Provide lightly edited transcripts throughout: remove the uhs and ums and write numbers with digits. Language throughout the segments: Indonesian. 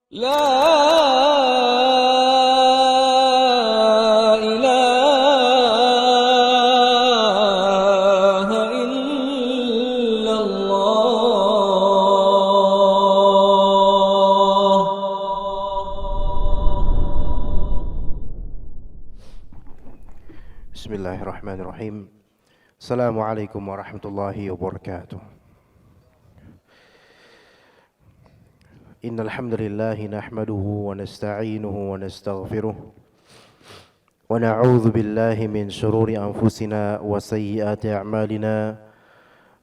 لا إله إلا الله. Bismillahirrahmanirrahim. Assalamualaikum warahmatullahi wabarakatuh. Innal hamdalillah nahmaduhu wa nasta'inuhu wa nastaghfiruh wa na'udzu billahi min shururi anfusina wa sayyiati a'malina.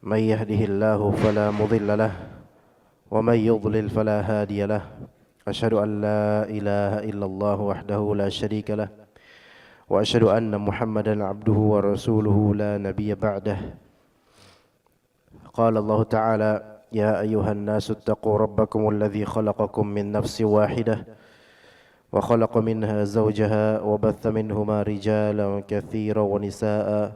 May yahdihillahu fala mudilla lahu wa may yudlil fala hadiya lahu. Asyhadu an la ilaha illallah wahdahu la syarika lahu wa asyhadu anna Muhammadan abduhu wa rasuluhu la nabiyya ba'dah. Qala Allah Ta'ala: Ya ayyuhan nasu ittaqu rabbakum alladhi khalaqakum min nafsin wahidah wa khalaqa minha zawjaha wa batha minhuma rijalan katsiran wa nisaa'a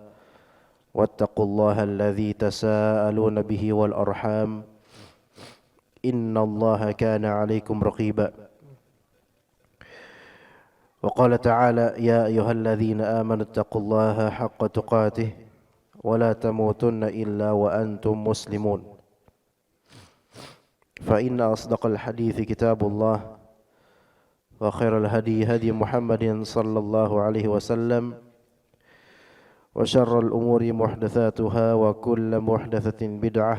wattaqullaha alladhi tasaaluna bihi wal arham innallaha kana 'alaykum raqiba. Wa qala ta'ala: Ya ayyuhalladzina amanu ittaqullaha haqqa tuqatih wa la tamutunna illa wa antum muslimun. فإن أصدق الحديث كتاب الله وخير الهدي هدي محمد صلى الله عليه وسلم وشر الأمور محدثاتها وكل محدثة بدعة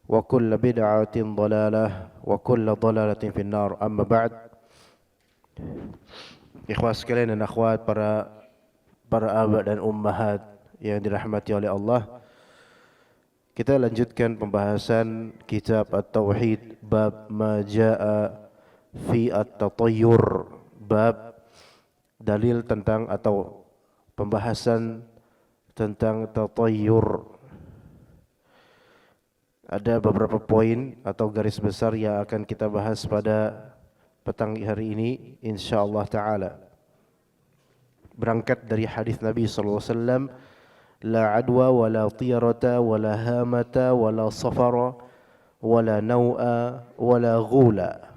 وكل بدعة ضلالة وكل ضلالة في النار. أما بعد, ikhwas sekalian dan akhwat, para abad dan ummahat yang dirahmati oleh Allah, kita lanjutkan pembahasan kitab At-Tauhid, bab ma jaa fi at-tatayyur, bab dalil tentang atau pembahasan tentang tatayyur. Ada beberapa poin atau garis besar yang akan kita bahas pada petang hari ini insyaallah taala. Berangkat dari hadis Nabi sallallahu alaihi wasallam, la adwa wala tiyarata wala hamata wala safara wala nau'a wala ghula.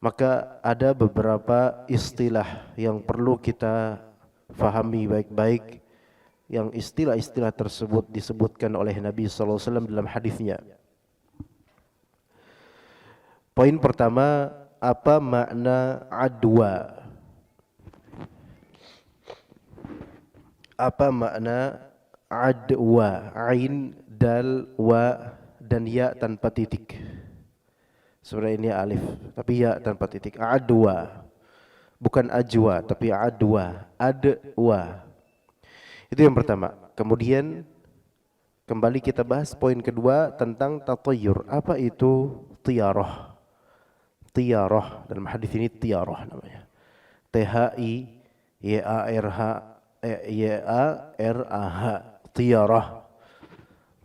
Maka ada beberapa istilah yang perlu kita fahami baik-baik, yang istilah-istilah tersebut disebutkan oleh Nabi sallallahu alaihi wasallam dalam hadisnya. Poin pertama, apa makna adwa? Apa makna adwa? Ain, dal, wa dan ya tanpa titik. Sebenarnya ini alif, tapi ya tanpa titik. Adwa, bukan ajwa, tapi adwa. Adwa. Itu yang pertama. Kemudian kembali kita bahas poin kedua tentang tatayyur. Apa itu tiyarah? Tiyarah, dalam hadis ini tiyarah namanya. T-H-I-Y-A-R-H Y-A-R-A-H, tiyarah.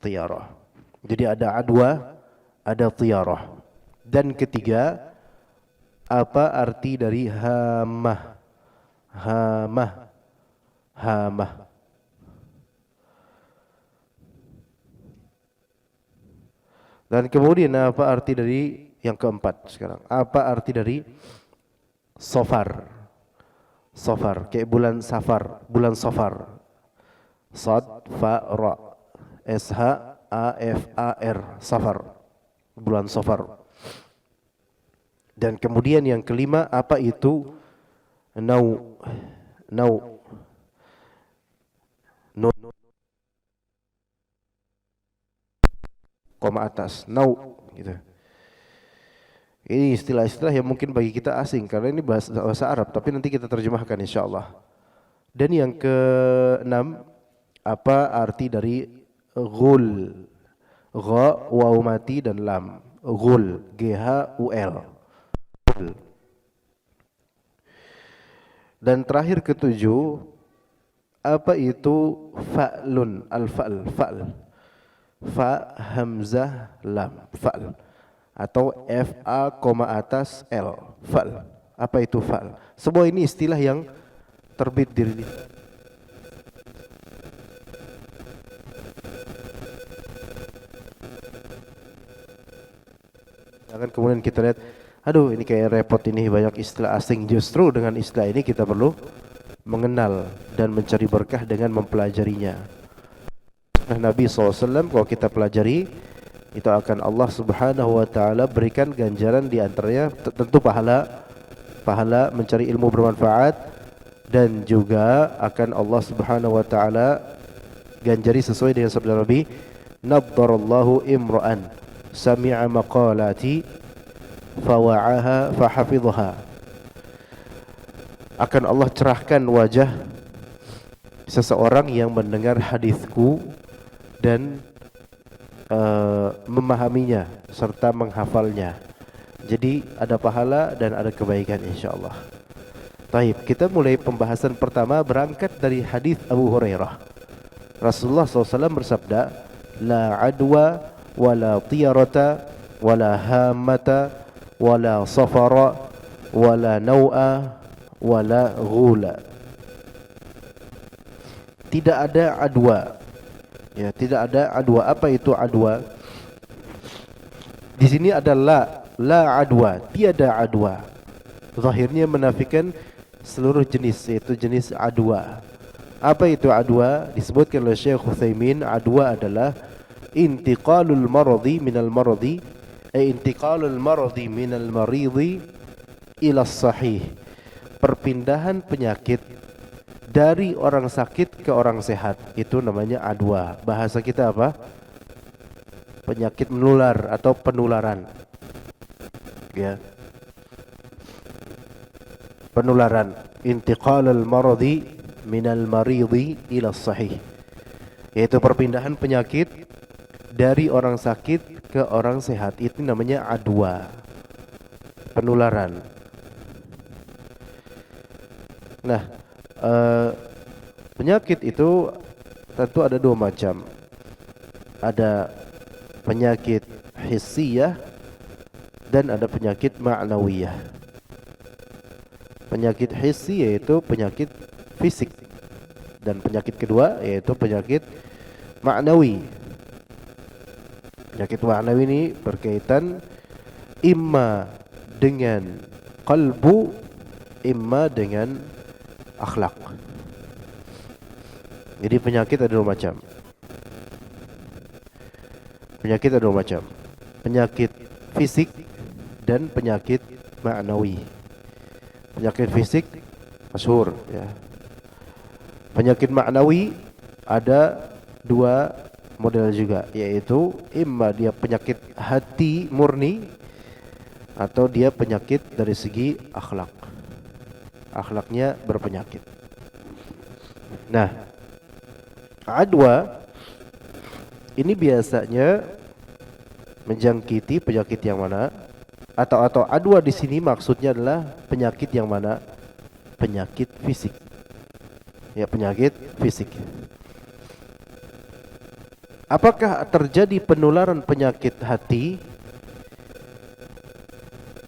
Tiyarah. Jadi ada adwa, ada tiyarah. Dan ketiga, apa arti dari hamah? Hamah. Hamah. Dan kemudian apa arti dari yang keempat sekarang? Apa arti dari safar? Safar, kayak bulan Safar, bulan Safar. Sad, fa, ra, S-H-A-F-A-R, Safar, bulan Safar. Dan kemudian yang kelima, apa itu nau? Nau, nun, koma atas, nau, gitu. Ini istilah-istilah yang mungkin bagi kita asing karena ini bahasa Arab, tapi nanti kita terjemahkan insyaallah. Dan yang keenam, apa arti dari ghul? Gha, waw mati dan lam. Ghul, G-H-U-L. Dan terakhir ketujuh, apa itu fa'lun? Al-fa'l, fa'l. Fa, hamzah, lam, fa'l. Atau F-A, atas L, fa'l. Apa itu fa'l? Semua ini istilah yang terbit diri Jangan kemudian kita lihat, aduh ini kayak repot ini banyak istilah asing. Justru dengan istilah ini kita perlu mengenal dan mencari berkah dengan mempelajarinya. Nah, Nabi SAW kalau kita pelajari, itu akan Allah Subhanahu wa Ta'ala berikan ganjaran, di antaranya tentu pahala mencari ilmu bermanfaat, dan juga akan Allah Subhanahu wa Ta'ala ganjari sesuai dengan sabda Nabi, naddarallahu imra'an sami'a maqalati fawa'aha fahafidhaha. Akan Allah cerahkan wajah seseorang yang mendengar hadisku dan memahaminya serta menghafalnya. Jadi ada pahala dan ada kebaikan insyaallah. Baik, kita mulai pembahasan pertama berangkat dari hadis Abu Hurairah. Rasulullah SAW bersabda, la adwa wala tiyarata wala hamata wala safara wala nau'a wala ghula. Tidak ada adwa. Ya, tidak ada adwa. Apa itu adwa? Di sini ada la adwa, tiada adwa. Zahirnya menafikan seluruh jenis, yaitu jenis adwa. Apa itu adwa? Disebutkan oleh Syekh Utsaimin, adwa adalah intiqalul maradi minal maradi, intiqalul maradi minal maridi ila sahih. Perpindahan penyakit dari orang sakit ke orang sehat, itu namanya adwa. Bahasa kita apa? Penyakit menular atau penularan. Ya. Penularan. Intiqalul maradi minal maridi ila sahih. Yaitu perpindahan penyakit dari orang sakit ke orang sehat. Itu namanya adwa. Penularan. Nah, penyakit itu tentu ada dua macam. Ada penyakit hissiyah dan ada penyakit ma'nawiyah. Penyakit hissi yaitu penyakit fisik, dan penyakit kedua yaitu penyakit ma'nawi. Penyakit ma'nawi ini berkaitan imma dengan qalbu, imma dengan akhlak. Jadi penyakit ada dua macam. Penyakit ada dua macam. Penyakit fisik dan penyakit ma'nawi. Penyakit fisik masyhur ya. Penyakit ma'nawi ada dua model juga, yaitu imma dia penyakit hati murni atau dia penyakit dari segi akhlak. Akhlaknya berpenyakit. Nah, adwa ini biasanya menjangkiti penyakit yang mana? Atau adwa di sini maksudnya adalah penyakit yang mana? Penyakit fisik. Ya, penyakit fisik. Apakah terjadi penularan penyakit hati?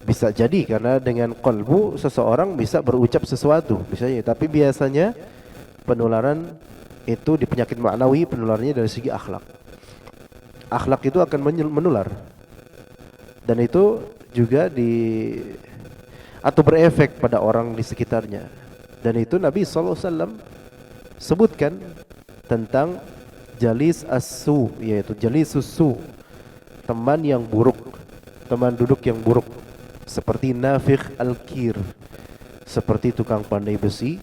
Bisa jadi, karena dengan qalbu seseorang bisa berucap sesuatu misalnya, tapi biasanya penularan itu di penyakit ma'nawi, penularannya dari segi akhlak. Akhlak itu akan menular, dan itu juga atau berefek pada orang di sekitarnya. Dan itu Nabi SAW sebutkan tentang jalis as-su, yaitu jalisus su, teman yang buruk, teman duduk yang buruk, seperti nafikh al-kir, seperti tukang pandai besi,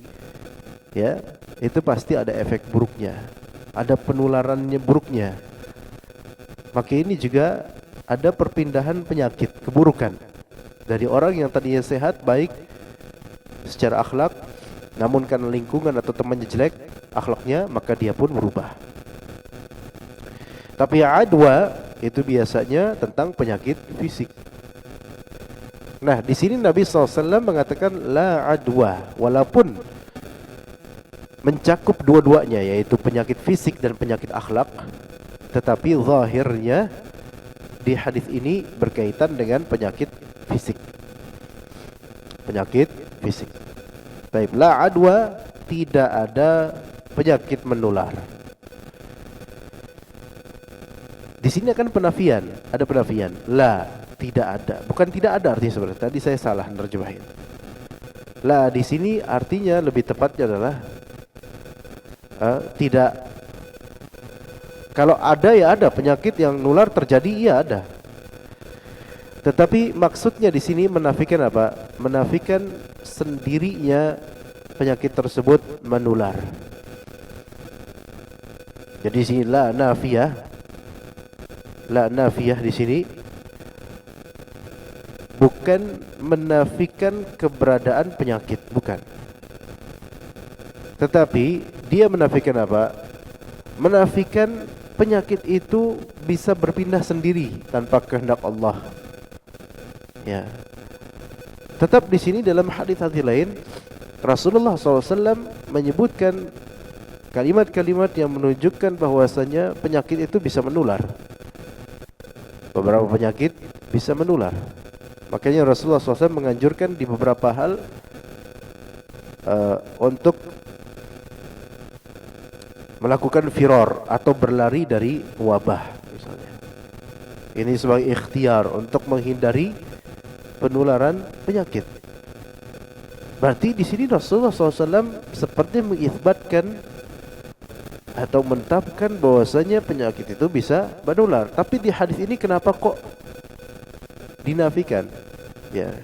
ya, itu pasti ada efek buruknya, ada penularannya buruknya. Maka ini juga ada perpindahan penyakit, keburukan dari orang yang tadinya sehat, baik secara akhlak, namun karena lingkungan atau temannya jelek akhlaknya, maka dia pun berubah. Tapi adwa itu biasanya tentang penyakit fisik. Nah, di sini Nabi SAW mengatakan la adwa, walaupun mencakup dua-duanya, yaitu penyakit fisik dan penyakit akhlak, tetapi zahirnya di hadis ini berkaitan dengan penyakit fisik. Penyakit fisik. Baik, la adwa, tidak ada penyakit menular. Di sini akan penafian, ada penafian. La, tidak ada. Bukan tidak ada artinya sebenarnya. Tadi saya salah nerjemahin. Lah di sini artinya lebih tepatnya adalah tidak. Kalau ada ya ada penyakit yang nular terjadi, iya ada. Tetapi maksudnya di sini menafikan apa? Menafikan sendirinya penyakit tersebut menular. Jadi sini la nafiyah. La nafiyah di sini bukan menafikan keberadaan penyakit, bukan. Tetapi dia menafikan apa? Menafikan penyakit itu bisa berpindah sendiri tanpa kehendak Allah. Ya. Tetap di sini dalam hadis-hadis lain Rasulullah SAW menyebutkan kalimat-kalimat yang menunjukkan bahwasanya penyakit itu bisa menular. Beberapa penyakit bisa menular. Makanya Rasulullah SAW menganjurkan di beberapa hal untuk melakukan firor atau berlari dari wabah misalnya. Ini sebagai ikhtiar untuk menghindari penularan penyakit. Berarti di sini Rasulullah SAW seperti mengisbatkan atau mentapkan bahwasanya penyakit itu bisa menular. Tapi di hadis ini kenapa kok dinafikan? Ya.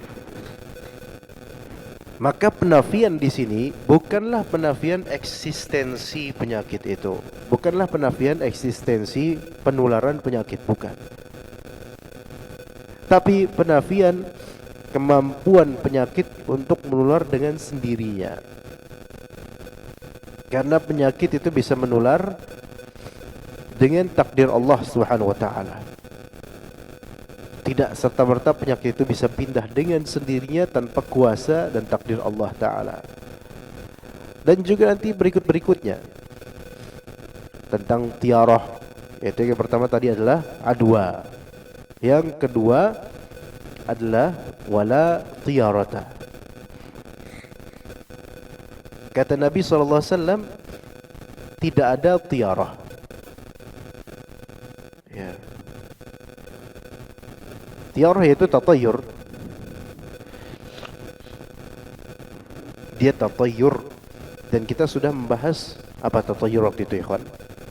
Maka penafian di sini bukanlah penafian eksistensi penyakit itu, bukanlah penafian eksistensi penularan penyakit, bukan. Tapi penafian kemampuan penyakit untuk menular dengan sendirinya. Karena penyakit itu bisa menular dengan takdir Allah Subhanahu wa taala. Tidak serta-merta penyakit itu bisa pindah dengan sendirinya tanpa kuasa dan takdir Allah Ta'ala. Dan juga nanti berikut-berikutnya tentang tiarah, yaitu yang pertama tadi adalah adwa, yang kedua adalah wala tiarata. Kata Nabi SAW, tidak ada tiarah. Ya. Tiarah yaitu tatayur. Dia tatayur. Dan kita sudah membahas apa tatayur waktu itu, ikhwan,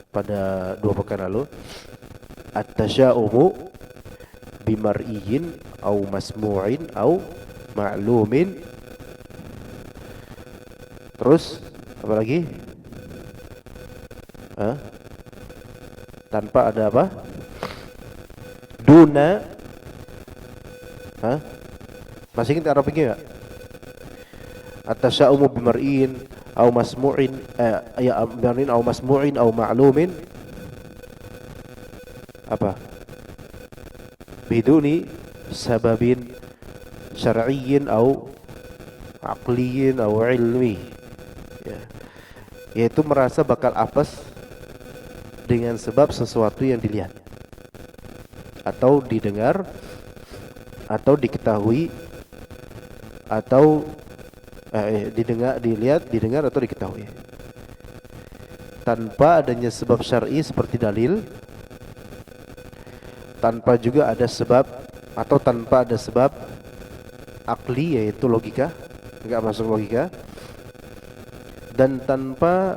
pada 2 pekan lalu. At-tasya'umu bimar'iyin au masmu'in au ma'lumin. Terus apa lagi? Tanpa ada apa? Duna. Masih ingat Arabnya enggak? At-tasya'umu bimar'in au masmu'in bimar'in au masmu'in au ma'lumin. Apa? Biduni sababin syar'iyyin au aqliyyin au ilmi. Ya. Yaitu merasa bakal apes dengan sebab sesuatu yang dilihat atau didengar atau diketahui atau didengar atau diketahui tanpa adanya sebab syar'i seperti dalil, tanpa juga ada sebab atau tanpa ada sebab akli yaitu logika, enggak masuk logika, dan tanpa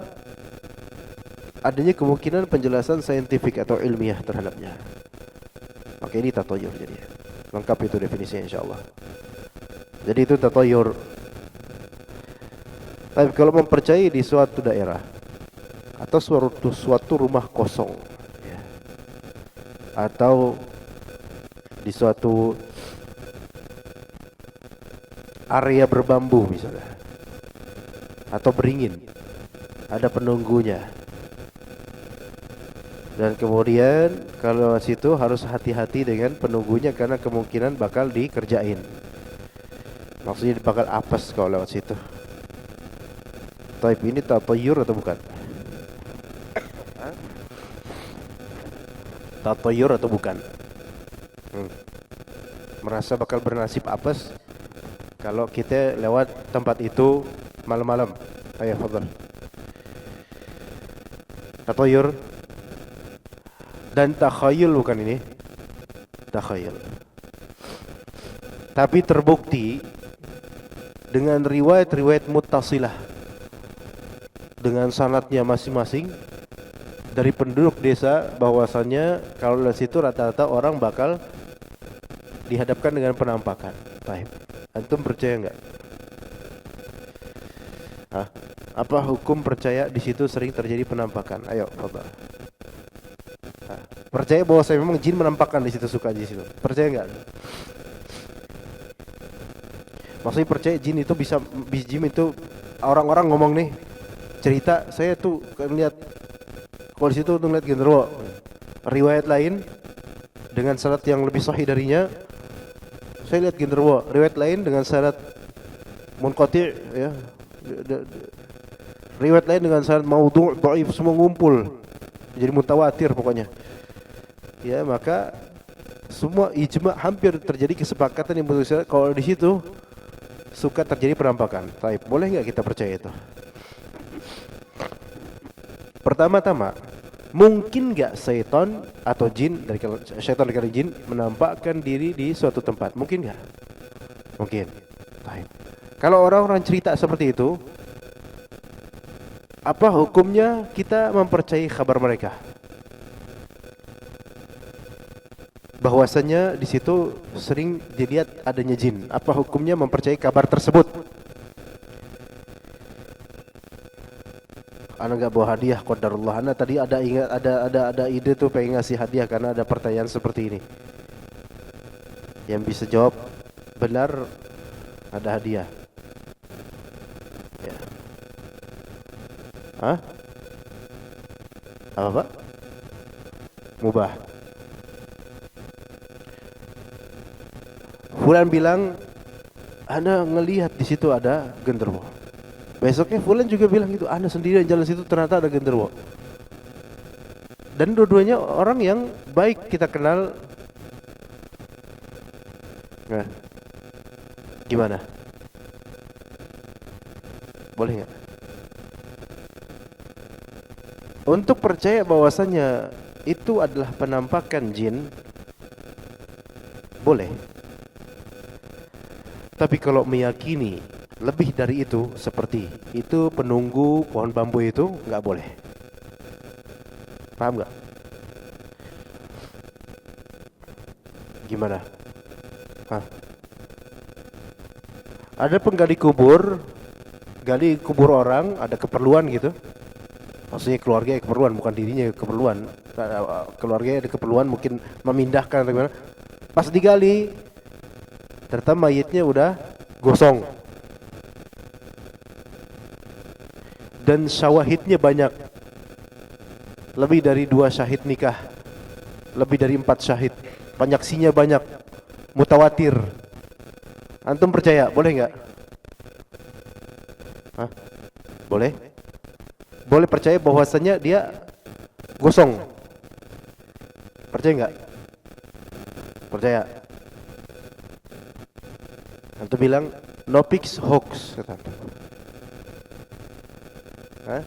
adanya kemungkinan penjelasan saintifik atau ilmiah terhadapnya. Maka ini tatayur jadi. Lengkap itu definisinya insyaallah. Jadi itu tatayur. Tapi kalau mempercayai di suatu daerah atau suatu rumah kosong, ya, atau di suatu area berbambu misalnya, atau beringin, ada penunggunya, dan kemudian kalau situ harus hati-hati dengan penunggunya karena kemungkinan bakal dikerjain. Maksudnya bakal apes kalau lewat situ. Taib ini tatayur atau bukan? Tatayur atau bukan? Merasa bakal bernasib apes kalau kita lewat tempat itu malam-malam. Ayo, fadhal. Tatayur dan takhayul bukan ini? Takhayul. Tapi terbukti dengan riwayat-riwayat muttasilah dengan sanadnya masing-masing dari penduduk desa bahwasannya kalau di situ rata-rata orang bakal dihadapkan dengan penampakan. Baik. Antum percaya enggak? Apa hukum percaya di situ sering terjadi penampakan? Ayo, coba. Percaya bahwa saya memang jin menampakkan di situ, suka di situ. Percaya enggak? Maksudnya percaya jin itu bisa, jin itu orang-orang ngomong nih cerita saya tuh lihat kalau di situ tuh ngeliat genderuwo. Riwayat lain dengan sanad yang lebih sahih darinya, saya lihat genderuwo. Riwayat lain dengan sanad munqati' ya. Riwayat lain dengan sanad maudhu', dhaif, semua ngumpul. Jadi mutawatir pokoknya. Ya, maka semua ijma hampir terjadi kesepakatan yang betul kalau di situ suka terjadi penampakan. Baik, boleh enggak kita percaya itu? Pertama-tama, mungkin enggak syaitan atau jin dari syaitan dari jin menampakkan diri di suatu tempat? Mungkin enggak? Mungkin. Baik. Kalau orang-orang cerita seperti itu, apa hukumnya kita mempercayai kabar mereka? Bahwasanya di situ sering dilihat adanya jin. Apa hukumnya mempercayai kabar tersebut? Ana enggak bawa hadiah, qadarullah. Ana tadi ada ingat ada ide tuh pengen ngasih hadiah karena ada pertanyaan seperti ini. Yang bisa jawab benar ada hadiah. Ya. Hah? Apa, Pak? Mubah. Fulan bilang, ana ngelihat di situ ada genderuwo. Besoknya Fulan juga bilang gitu, ana sendirian jalan situ ternyata ada genderuwo. Dan dua-duanya orang yang baik kita kenal. Nah, gimana? Boleh nggak? Untuk percaya bahwasannya itu adalah penampakan jin, boleh. Tapi kalau meyakini lebih dari itu, seperti itu penunggu pohon bambu itu, nggak boleh. Paham nggak? Gimana? Hah? Ada penggali kubur, gali kubur orang, ada keperluan gitu. Maksudnya keluarga keperluan, bukan dirinya keperluan. Keluarga ada keperluan, mungkin memindahkan atau gimana. Pas digali, ternyata mayitnya udah gosong. Dan syawahidnya banyak. Lebih dari 2 syahid nikah. Lebih dari 4 syahid. Penyaksinya banyak. Mutawatir. Antum percaya? Boleh enggak? Hah? Boleh? Boleh percaya bahwasannya dia gosong? Percaya enggak? Percaya? Antum bilang no pics hoax, kata antum. Hah?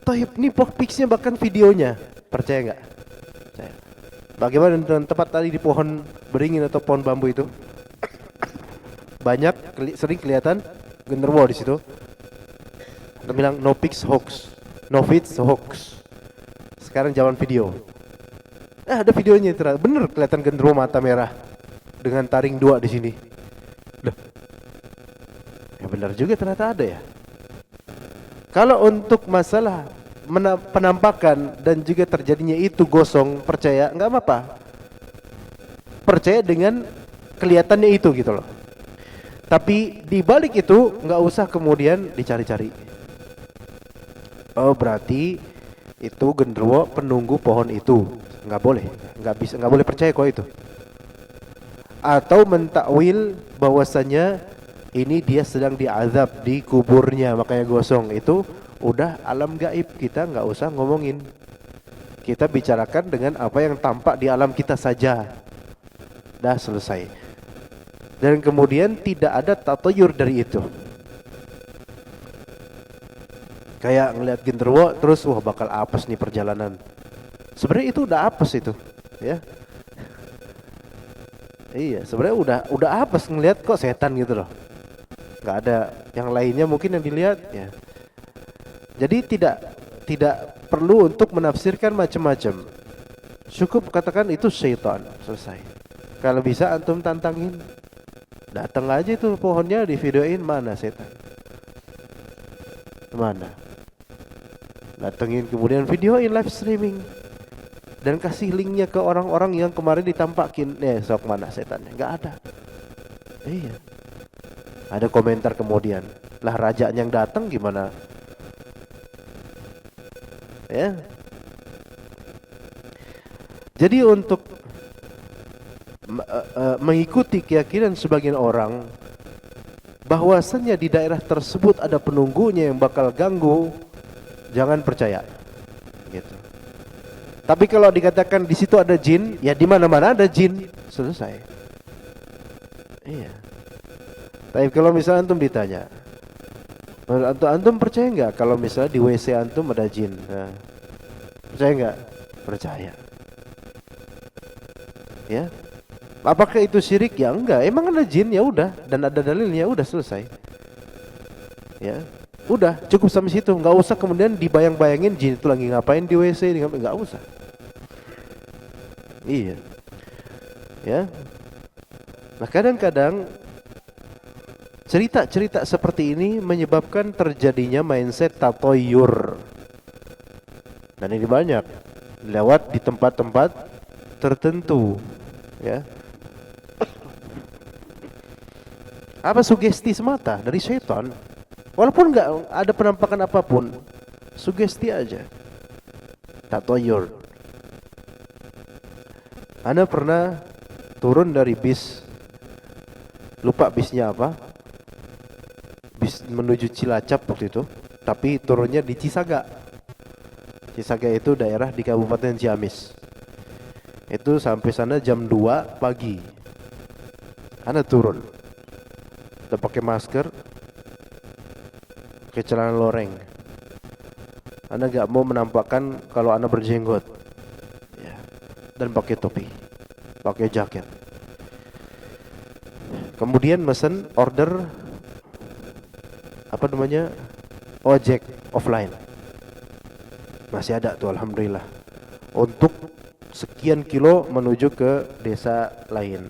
Tohib, ini picsnya bahkan videonya. Percaya enggak? Percaya. Bagaimana dengan tempat tadi di pohon beringin atau pohon bambu itu? Banyak sering kelihatan genderuwo di situ. Antum bilang no pics hoax, no feeds hoax. Sekarang zaman video. Ada videonya ternyata. Bener kelihatan genderuwo mata merah dengan taring 2 di sini. Loh. Ya benar juga ternyata ada ya. Kalau untuk masalah penampakan dan juga terjadinya itu gosong, percaya enggak apa-apa. Percaya dengan kelihatannya itu gitu loh. Tapi di balik itu enggak usah kemudian dicari-cari. Oh, berarti itu genderuwo penunggu pohon itu. Enggak boleh. Enggak boleh percaya kok itu. Atau mentakwil bahwasanya ini dia sedang diazab di kuburnya makanya gosong, itu udah alam gaib, kita nggak usah ngomongin. Kita bicarakan dengan apa yang tampak di alam kita saja. Dah selesai. Dan kemudian tidak ada tatayur dari itu. Kayak ngelihat genderuwo terus wah bakal apes nih perjalanan. Sebenarnya itu udah apes itu, ya. Iya, sebenarnya udah apes ngelihat kok setan gitu loh. Nggak ada yang lainnya mungkin yang dilihat ya. Jadi tidak perlu untuk menafsirkan macam-macam. Cukup katakan itu syaitan, selesai. Kalau bisa antum tantangin, datang aja itu pohonnya di videoin, mana setan, mana, datengin kemudian videoin live streaming dan kasih linknya ke orang-orang yang kemarin ditampakin. Sok mana setannya, nggak ada. Iya, ada komentar kemudian, lah rajanya yang datang gimana ya. Jadi untuk mengikuti keyakinan sebagian orang bahwasannya di daerah tersebut ada penunggunya yang bakal ganggu, jangan percaya gitu. Tapi kalau dikatakan di situ ada jin, ya di mana-mana ada jin, selesai. Iya. Tapi kalau misalnya antum ditanya, antum percaya nggak kalau misalnya di WC antum ada jin? Nah, percaya nggak? Percaya. Ya, apakah itu syirik? Ya enggak, emang ada jin, ya udah, dan ada dalilnya, udah selesai. Ya, udah cukup sampai situ, nggak usah kemudian dibayang-bayangin jin itu lagi ngapain di WC, nggak usah. Iya, ya. Nah kadang-kadang cerita-cerita seperti ini menyebabkan terjadinya mindset tatoyur, dan ini banyak lewat di tempat-tempat tertentu. Ya, apa sugesti semata dari setan, walaupun nggak ada penampakan apapun, sugesti aja, tatoyur. Ana pernah turun dari bis, lupa bisnya apa, bis menuju Cilacap waktu itu, tapi turunnya di Cisaga. Cisaga itu daerah di Kabupaten Ciamis. Itu sampai sana jam 2 pagi. Ana turun, udah pakai masker, pakai celana loreng. Ana gak mau menampakkan kalau ana berjenggot, ya. Dan pakai topi, pakai jaket. Kemudian mesen order apa namanya, ojek offline. Masih ada tuh, alhamdulillah. Untuk sekian kilo menuju ke desa lain.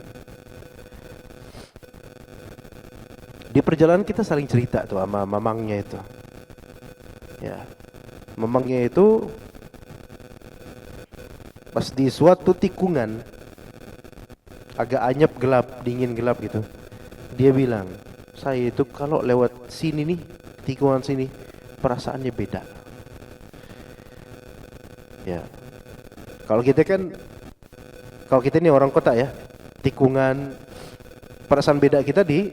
Di perjalanan kita saling cerita tuh sama mamangnya itu. Ya, mamangnya itu pas di suatu tikungan agak anyep gelap, dingin gelap gitu. Dia bilang, saya itu kalau lewat sini nih, tikungan sini, perasaannya beda. Ya. Kalau kita ini orang kota ya, tikungan, perasaan beda kita di,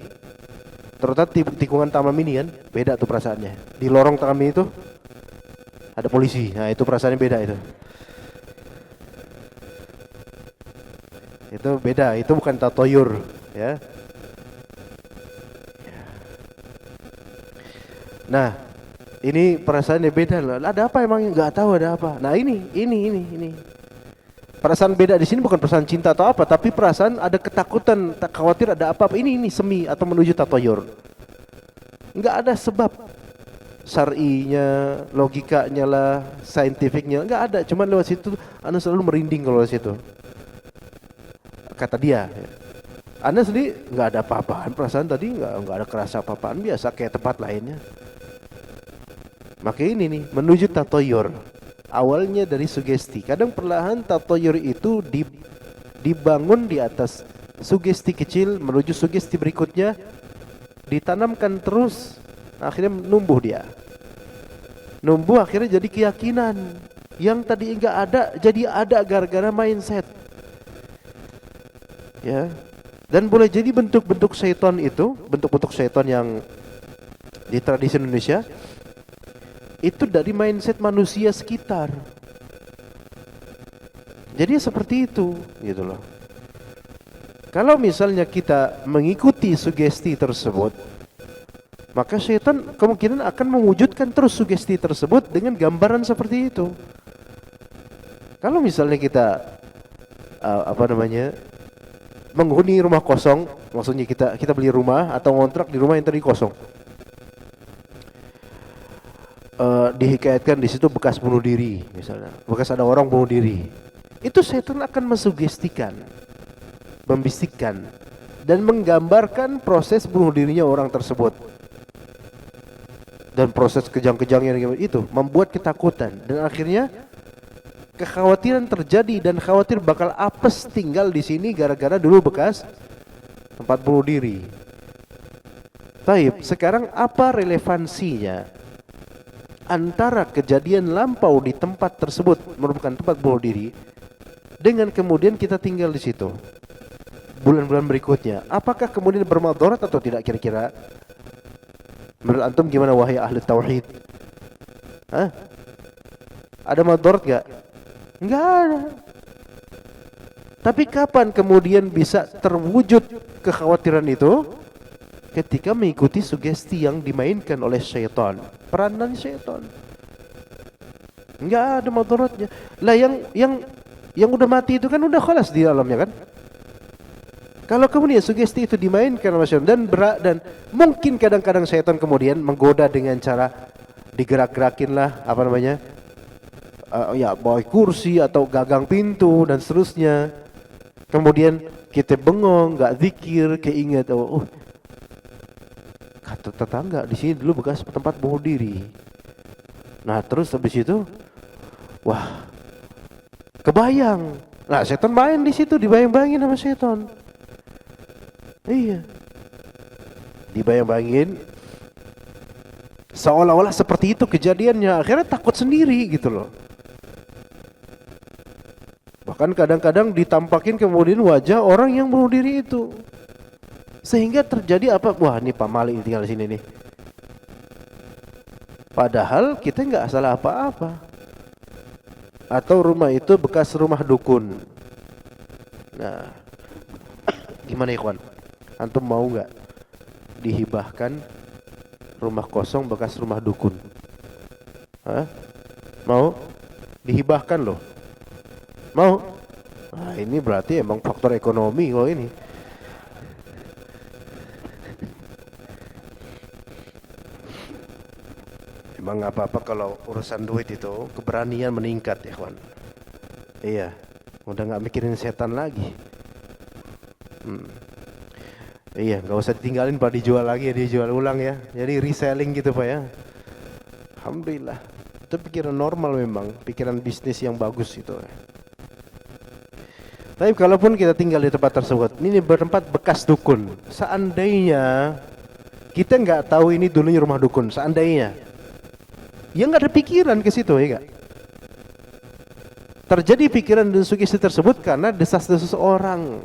terutama tikungan Taman Mini kan, beda tuh perasaannya. Di lorong Taman Mini itu ada polisi, nah itu perasaannya beda itu. Itu beda, itu bukan tatoyur, ya. Nah, ini perasaannya beda loh. Ada apa emang, nggak tahu ada apa. Nah ini. Perasaan beda di sini bukan perasaan cinta atau apa, tapi perasaan ada ketakutan, tak khawatir ada apa-apa. Ini semi atau menuju tatoyur. Enggak ada sebab syar'inya, logikanya lah, saintifiknya, enggak ada. Cuman lewat situ Anda selalu merinding kalau lewat situ. Kata dia. Anda sendiri enggak ada apa-apaan, perasaan tadi enggak ada kerasa apa-apaan, biasa kayak tempat lainnya. Maka ini nih, menuju tatoyur. Awalnya dari sugesti. Kadang perlahan tatoyur itu dibangun di atas sugesti kecil menuju sugesti berikutnya, ditanamkan terus, akhirnya numbuh dia. Numbuh akhirnya jadi keyakinan. Yang tadi enggak ada jadi ada gara-gara mindset. Ya. Dan boleh jadi bentuk-bentuk syaitan itu, bentuk-bentuk syaitan yang di tradisi Indonesia itu dari mindset manusia sekitar. Jadi seperti itu, gitu loh. Kalau misalnya kita mengikuti sugesti tersebut, maka syaitan kemungkinan akan mewujudkan terus sugesti tersebut dengan gambaran seperti itu. Kalau misalnya kita menghuni rumah kosong, maksudnya kita beli rumah atau ngontrak di rumah yang tadi kosong. Dihikayatkan di situ bekas bunuh diri misalnya, bekas ada orang bunuh diri. Itu setan akan mensugestikan, membisikkan dan menggambarkan proses bunuh dirinya orang tersebut. Dan proses kejang-kejangnya itu membuat ketakutan dan akhirnya kekhawatiran terjadi dan khawatir bakal apes tinggal di sini gara-gara dulu bekas tempat bunuh diri. Taib, sekarang apa relevansinya antara kejadian lampau di tempat tersebut merupakan tempat bunuh diri dengan kemudian kita tinggal di situ bulan-bulan berikutnya? Apakah kemudian bermadarat atau tidak kira-kira? Menurut antum gimana wahai ahli tauhid? Hah? Ada madarat gak? Enggak ada. Tapi kapan kemudian bisa terwujud kekhawatiran itu? Ketika mengikuti sugesti yang dimainkan oleh syaitan, peranan syaitan. Enggak ada madaratnya. Lah yang udah mati itu kan udah khalas di alamnya kan? Kalau kemudian sugesti itu dimainkan oleh syaitan dan mungkin kadang-kadang syaitan kemudian menggoda dengan cara digerak-gerakin lah apa namanya? Ya bawa kursi atau gagang pintu dan seterusnya. Kemudian kita bengong, nggak zikir, keinget kata tetangga di sini dulu bekas tempat bunuh diri. Nah terus habis itu, wah, kebayang. Nah setan main di situ, dibayang-bayangin sama setan. Iya, dibayang-bayangin. Seolah-olah seperti itu kejadiannya. Akhirnya takut sendiri gitu loh. Bahkan kadang-kadang ditampakin kemudian wajah orang yang bunuh diri itu. Sehingga terjadi apa? Wah ini Pak Malik tinggal di sini nih. Padahal kita nggak salah apa-apa. Atau rumah itu bekas rumah dukun. Nah, gimana ikhwan? Antum mau nggak dihibahkan rumah kosong bekas rumah dukun? Hah? Mau? Dihibahkan loh. Mau? Nah ini berarti emang faktor ekonomi kalau ini. Emang gak apa-apa kalau urusan duit itu keberanian meningkat ya kawan. Iya, udah gak mikirin setan lagi. Iya, gak usah ditinggalin Pak, dijual lagi ya, dijual ulang ya. Jadi reselling gitu Pak ya. Alhamdulillah. Itu pikiran normal memang, pikiran bisnis yang bagus itu. Tapi kalaupun kita tinggal di tempat tersebut, ini bertempat bekas dukun. Seandainya kita nggak tahu ini dulunya rumah dukun, seandainya, ya nggak ada pikiran ke situ ya nggak. Terjadi pikiran dan sugesti tersebut karena desas-desus orang.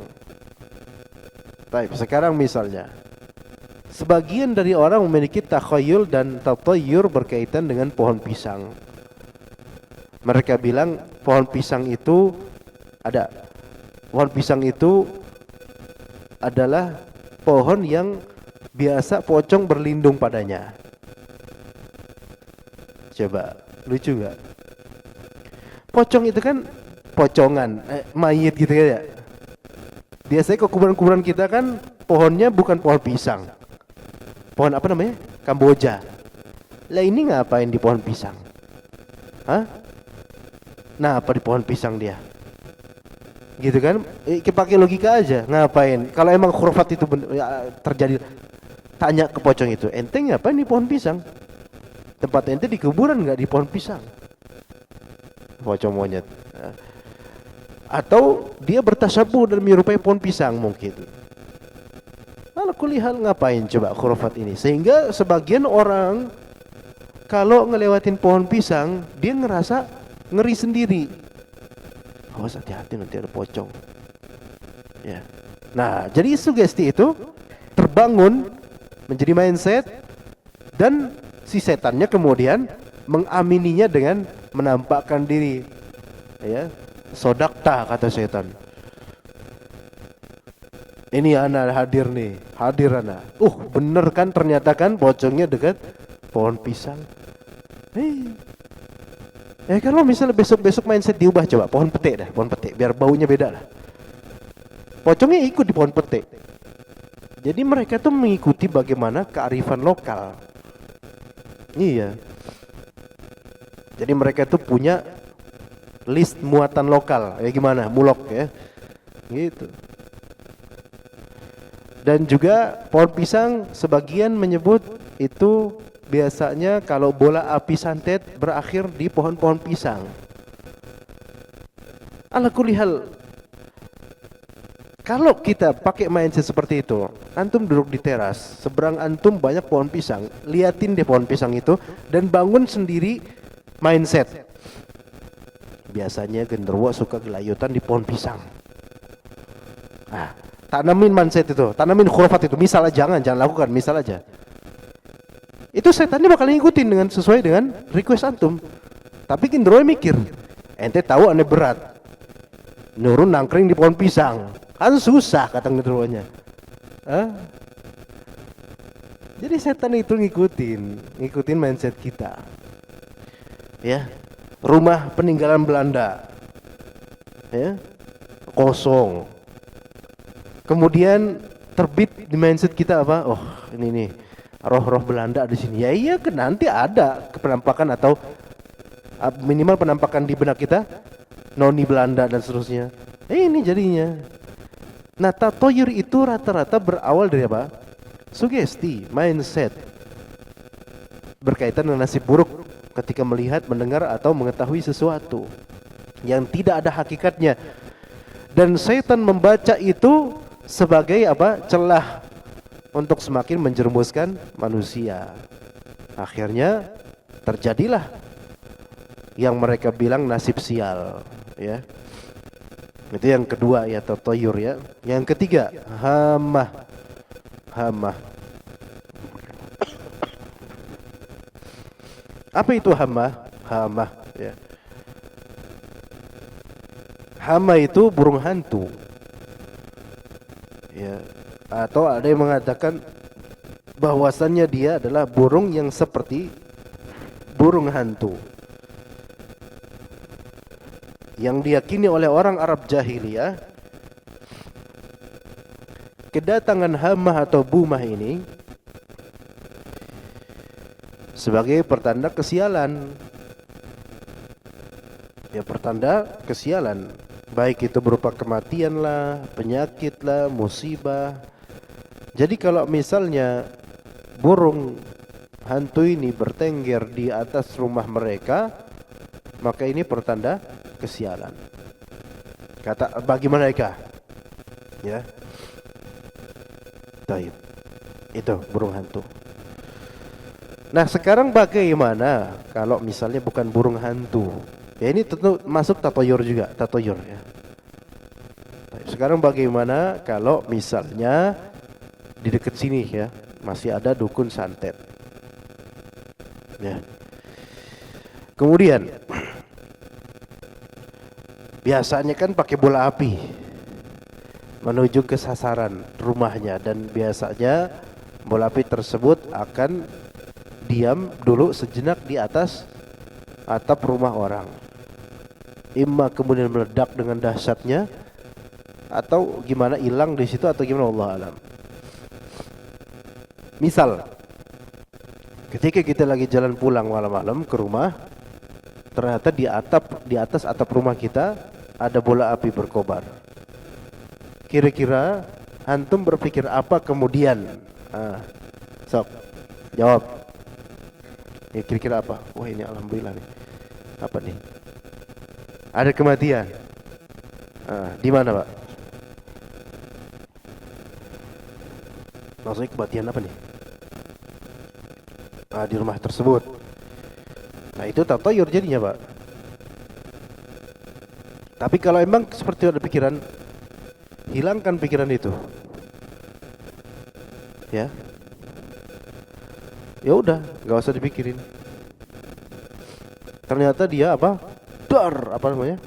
Baik, sekarang misalnya, sebagian dari orang memiliki takhayul dan tatayyur berkaitan dengan pohon pisang. Mereka bilang pohon pisang itu ada. Pohon pisang itu adalah pohon yang biasa pocong berlindung padanya. Coba, lucu gak? Pocong itu kan pocongan, mayit gitu ya. Biasanya ke kuburan-kuburan kita kan pohonnya bukan pohon pisang. Pohon apa namanya? Kamboja. Lah ini ngapain di pohon pisang? Hah? Nah apa di pohon pisang dia? Gitu kan, pakai logika aja, ngapain? Kalau emang khurafat itu terjadi, tanya ke pocong itu, ente ngapain di pohon pisang? Tempat ente di kuburan nggak di pohon pisang? Pocong monyet. Atau dia bertasyabuh dan menyerupai pohon pisang mungkin. Lalu kulihat ngapain coba khurafat ini? Sehingga sebagian orang kalau ngelewatin pohon pisang, dia ngerasa ngeri sendiri. Awas hati-hati nanti ada pocong. Ya. Nah, jadi sugesti itu terbangun menjadi mindset dan si setannya kemudian mengamininya dengan menampakkan diri. Ya, sodakta kata setan. Ini anak hadir nih, hadir anak. Bener kan ternyata kan pocongnya dekat pohon pisang. Kalau misalnya besok-besok mindset diubah coba pohon petik dah, pohon petik biar baunya beda lah. pocongnya ikut di pohon pete. Jadi mereka tuh mengikuti bagaimana kearifan lokal. Iya. Jadi mereka tuh punya list muatan lokal, ya gimana, mulok ya, gitu. Dan juga pohon pisang sebagian menyebut itu biasanya kalau bola api santet berakhir di pohon-pohon pisang. Ala kulli hal, kalau kita pakai mindset seperti itu, antum duduk di teras, seberang antum banyak pohon pisang, liatin deh pohon pisang itu dan bangun sendiri mindset. Biasanya genderuwo suka gelayutan di pohon pisang. Nah, tanamin mindset itu, tanamin khurafat itu. Misal aja, jangan lakukan, misal aja. Itu setannya bakal ngikutin dengan sesuai dengan request antum. Tapi genderuwo mikir, ente tahu aneh berat, nurun nangkring di pohon pisang, kan susah kata genderuwonya. Jadi setan itu ngikutin mindset kita. Ya, rumah peninggalan Belanda, ya, kosong. Kemudian terbit di mindset kita apa? Oh, ini nih roh-roh Belanda di sini. Ya iya, kan nanti ada penampakan atau minimal penampakan di benak kita, noni Belanda dan seterusnya. Ini jadinya. Nah, tatoyur itu rata-rata berawal dari apa? Sugesti, mindset. Berkaitan dengan nasib buruk ketika melihat, mendengar atau mengetahui sesuatu yang tidak ada hakikatnya. Dan setan membaca itu sebagai apa? Celah untuk semakin menjerumuskan manusia. Akhirnya terjadilah yang mereka bilang nasib sial, ya. Itu yang kedua ya, tatoyur ya. Yang ketiga, hamah. Apa itu hama? Hama ya. Hama itu burung hantu. Ya, atau ada yang mengatakan bahwasannya dia adalah burung yang seperti burung hantu. Yang diyakini oleh orang Arab jahiliyah, kedatangan hamah atau bumah ini sebagai pertanda kesialan. Ya, pertanda kesialan. Baik itu berupa kematian lah, penyakit lah, musibah. Jadi kalau misalnya burung hantu ini bertengger di atas rumah mereka, maka ini pertanda kesialan. Kata bagi mereka. Ya. Taib. Itu burung hantu. Nah, sekarang bagaimana kalau misalnya bukan burung hantu? Ya, ini tentu masuk tatoyur juga, tatoyur ya. Sekarang bagaimana kalau misalnya di dekat sini ya masih ada dukun santet. Ya. Kemudian biasanya kan pakai bola api menuju ke sasaran rumahnya, dan biasanya bola api tersebut akan diam dulu sejenak di atas atap rumah orang. Imma kemudian meledak dengan dahsyatnya, atau gimana, hilang di situ, atau gimana, Allah alam. Misal ketika kita lagi jalan pulang malam-malam ke rumah, ternyata di atas atap rumah kita ada bola api berkobar. Kira-kira antum berpikir apa kemudian? Sok jawab. Ya, kira-kira apa? Wah, ini alhamdulillah nih. Apa nih? Ada kematian. Di mana, Pak? Maksudnya kematian apa nih? Di rumah tersebut. Nah, itu tatoyur jadinya, Pak. Tapi kalau emang seperti ada pikiran, hilangkan pikiran itu. Ya. Ya udah, nggak usah dipikirin. Ternyata dia apa? Apa namanya?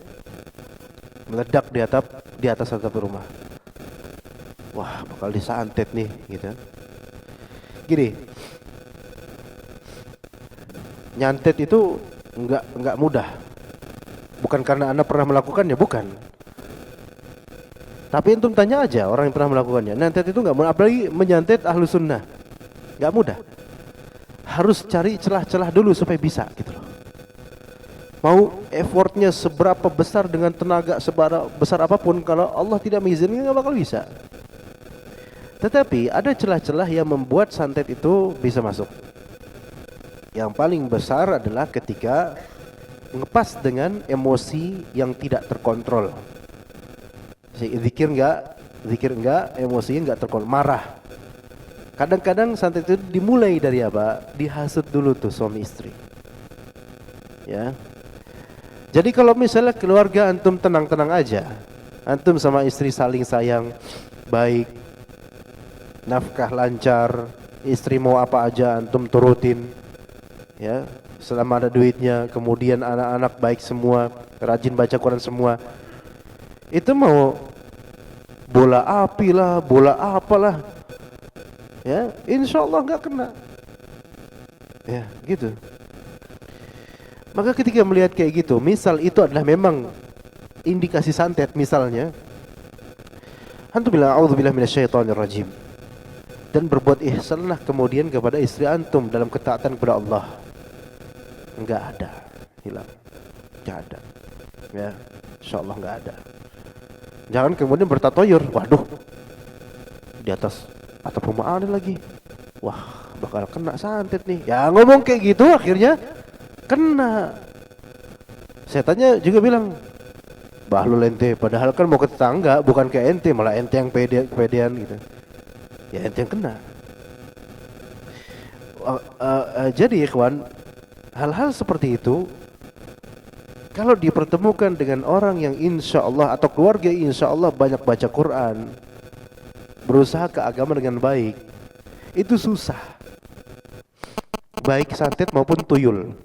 Meledak di atas atap rumah. Wah, bakal disantet nih, gitu. Gini, nyantet itu enggak mudah. Bukan karena Anda pernah melakukannya, bukan. Tapi antum tanya aja orang yang pernah melakukannya. Nyantet itu nggak mudah, apalagi menyantet ahlu sunnah, nggak mudah. Harus cari celah-celah dulu supaya bisa gitu loh. Mau effortnya seberapa besar dengan tenaga besar apapun, kalau Allah tidak mengizinkan nggak bakal bisa. Tetapi ada celah-celah yang membuat santet itu bisa masuk. Yang paling besar adalah ketika ngepas dengan emosi yang tidak terkontrol. Zikir enggak, emosinya enggak terkontrol, marah. Kadang-kadang santet itu dimulai dari apa? Dihasut dulu tuh suami istri. Ya. Jadi kalau misalnya keluarga antum tenang-tenang aja, antum sama istri saling sayang, baik, nafkah lancar, istri mau apa aja antum turutin, ya, selama ada duitnya, kemudian anak-anak baik semua, rajin baca Quran semua, itu mau bola api lah, bola apalah, ya, insya Allah nggak kena, ya, gitu. Maka ketika melihat kayak gitu, misal itu adalah memang indikasi santet, misalnya, antum bilang a'udzubillahi minasyaitonirrajim dan berbuat ihsanlah kemudian kepada istri antum dalam ketaatan kepada Allah. Enggak ada, hilang, enggak ada, ya, insyaallah enggak ada. Jangan kemudian bertatoyur, waduh, di atas atap rumah ada lagi, wah bakal kena santet nih. Ya ngomong kayak gitu akhirnya kena. Setannya juga bilang, bahlul ente, padahal kan mau ke tetangga, bukan ke ente, malah ente yang kepedean gitu. Ya ente yang kena. Jadi ikhwan, hal-hal seperti itu kalau dipertemukan dengan orang yang insya Allah atau keluarga insya Allah banyak baca Quran, berusaha ke agama dengan baik, itu susah. Baik santet maupun tuyul.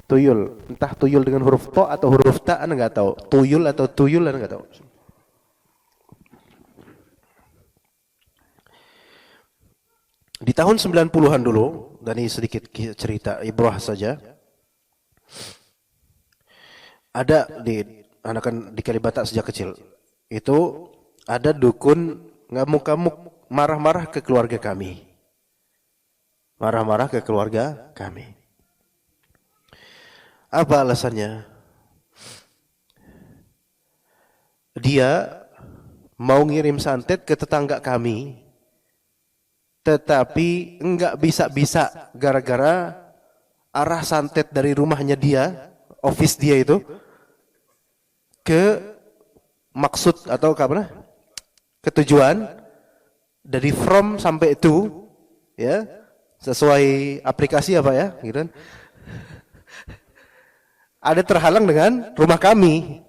Tuyul, entah tuyul dengan huruf to atau huruf ta, anda nggak tahu. Tuyul atau tuyul, anda nggak tahu. Di tahun 90-an dulu, dan ini sedikit cerita ibrah saja. Ada di anakan di Kalibata sejak kecil. Itu ada dukun ngamuk-ngamuk, marah-marah ke keluarga kami. Marah-marah ke keluarga kami. Apa alasannya? Dia mau ngirim santet ke tetangga kami, tetapi enggak bisa-bisa gara-gara arah santet dari rumahnya dia, office dia itu, ke maksud atau ke apa? Ke tujuan, dari from sampai to, ya, sesuai aplikasi apa ya, gitu kan? Ada terhalang dengan rumah kami.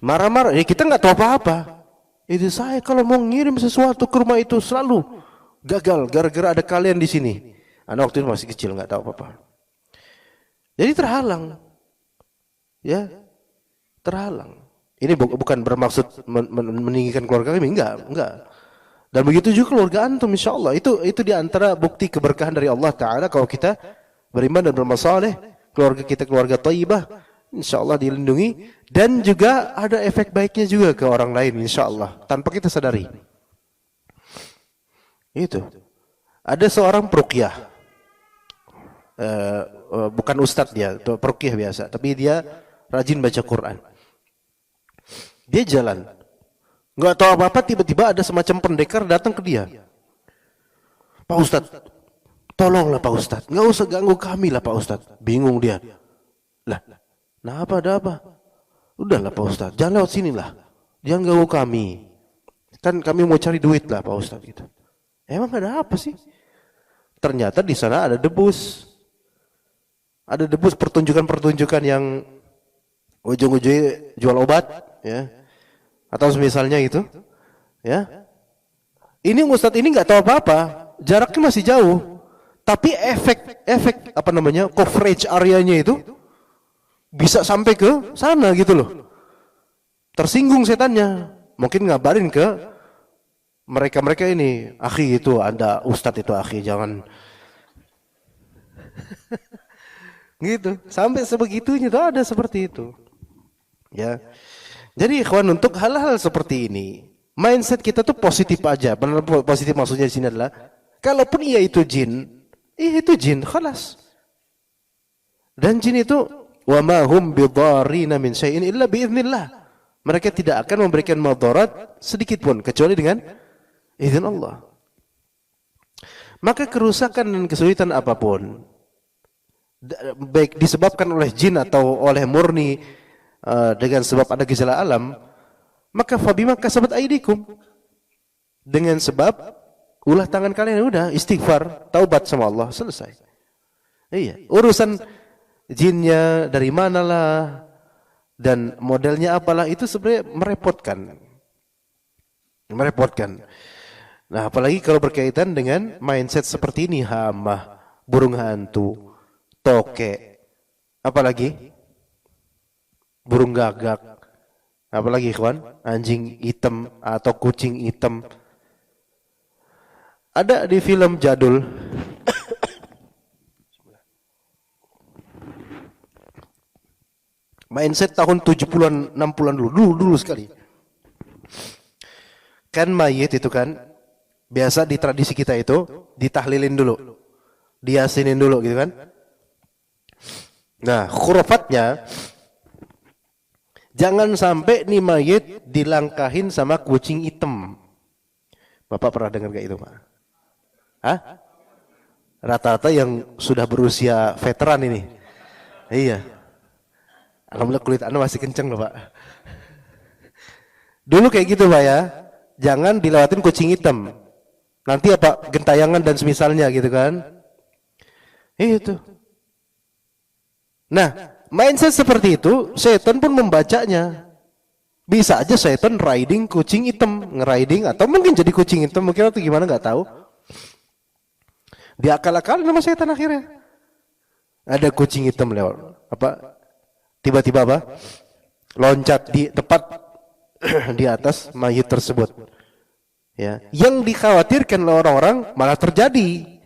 Marah-marah, ya kita nggak tahu apa-apa. Itu saya kalau mau ngirim sesuatu ke rumah itu selalu gagal gara-gara ada kalian di sini. Anak waktu itu masih kecil, nggak tahu apa-apa. Jadi terhalang, ya, terhalang. Ini bukan bermaksud meninggikan keluarga kami, enggak. Dan begitu juga keluarga antum, insya Allah. Itu diantara bukti keberkahan dari Allah Taala kalau kita beriman dan bermasaleh. Keluarga kita keluarga thayyibah, insya Allah dilindungi, dan juga ada efek baiknya juga ke orang lain, insya Allah, tanpa kita sadari. Itu. Ada seorang peruqyah, bukan ustadz dia, peruqyah biasa, tapi dia rajin baca Quran. Dia jalan, nggak tahu apa-apa, tiba-tiba ada semacam pendekar datang ke dia. Pak Ustadz, tolonglah Pak Ustadz, nggak usah ganggu kami lah Pak Ustadz. Bingung dia. Lah, nah ada apa? Udahlah Pak Ustadz, jangan lewat sini lah. Jangan ganggu kami. Kan kami mau cari duit lah Pak Ustadz gitu. Emang ada apa sih? Ternyata di sana ada debus. Ada debus pertunjukan-pertunjukan yang ujung-ujungnya jual obat, ya. Atau misalnya itu, ya. Ini Ustadz ini nggak tahu apa-apa, jaraknya masih jauh. Tapi efek apa namanya, coverage areanya itu bisa sampai ke sana gitu loh. Tersinggung setannya, mungkin ngabarin ke mereka ini, akhi itu ada ustadz itu akhi, jangan gitu. Sampai sebegitunya tuh ada seperti itu. Ya. Jadi ikhwan, untuk hal-hal seperti ini, mindset kita tuh positif aja. Benar positif maksudnya di sini adalah kalaupun ia itu jin, khalas. Dan jin itu wa ma hum bidarrina min syai'in illa biiznillah. Mereka tidak akan memberikan madarat sedikit pun kecuali dengan izin Allah. Maka kerusakan dan kesulitan apapun, baik disebabkan oleh jin atau oleh murni dengan sebab ada gejala alam, maka fabima kasabat aidikum, dengan sebab ulah tangan kalian, udah istighfar, taubat sama Allah, selesai. Iya, urusan jinnya dari manalah dan modelnya apalah itu sebenarnya merepotkan. Nah, apalagi kalau berkaitan dengan mindset seperti ini, hama, burung hantu, toke, apalagi burung gagak, apalagi ikhwan, anjing hitam atau kucing hitam. Ada di film jadul mindset tahun 70-an 60-an dulu sekali. Kan mayit itu kan biasa di tradisi kita itu ditahlilin dulu, diyasinin dulu gitu kan. Nah, khurafatnya jangan sampai nih mayit dilangkahin sama kucing hitam. Bapak pernah dengar kayak itu, Pak? Hah? Rata-rata yang sudah berusia veteran ini. Iya. Alhamdulillah kulit Anda masih kenceng loh, Pak. Dulu kayak gitu, Pak ya. Jangan dilewatin kucing hitam. Nanti apa gentayangan dan semisalnya gitu kan. Itu. Nah, mindset seperti itu, setan pun membacanya. Bisa aja setan riding kucing hitam, ngeriding atau mungkin jadi kucing hitam, mungkin atau gimana nggak tahu. Diakal-akalin sama setan akhirnya. Ada kucing hitam lewat, apa? Tiba-tiba apa? Loncat di tepat di atas mayit tersebut. Ya, yang dikhawatirkan oleh orang-orang malah terjadi.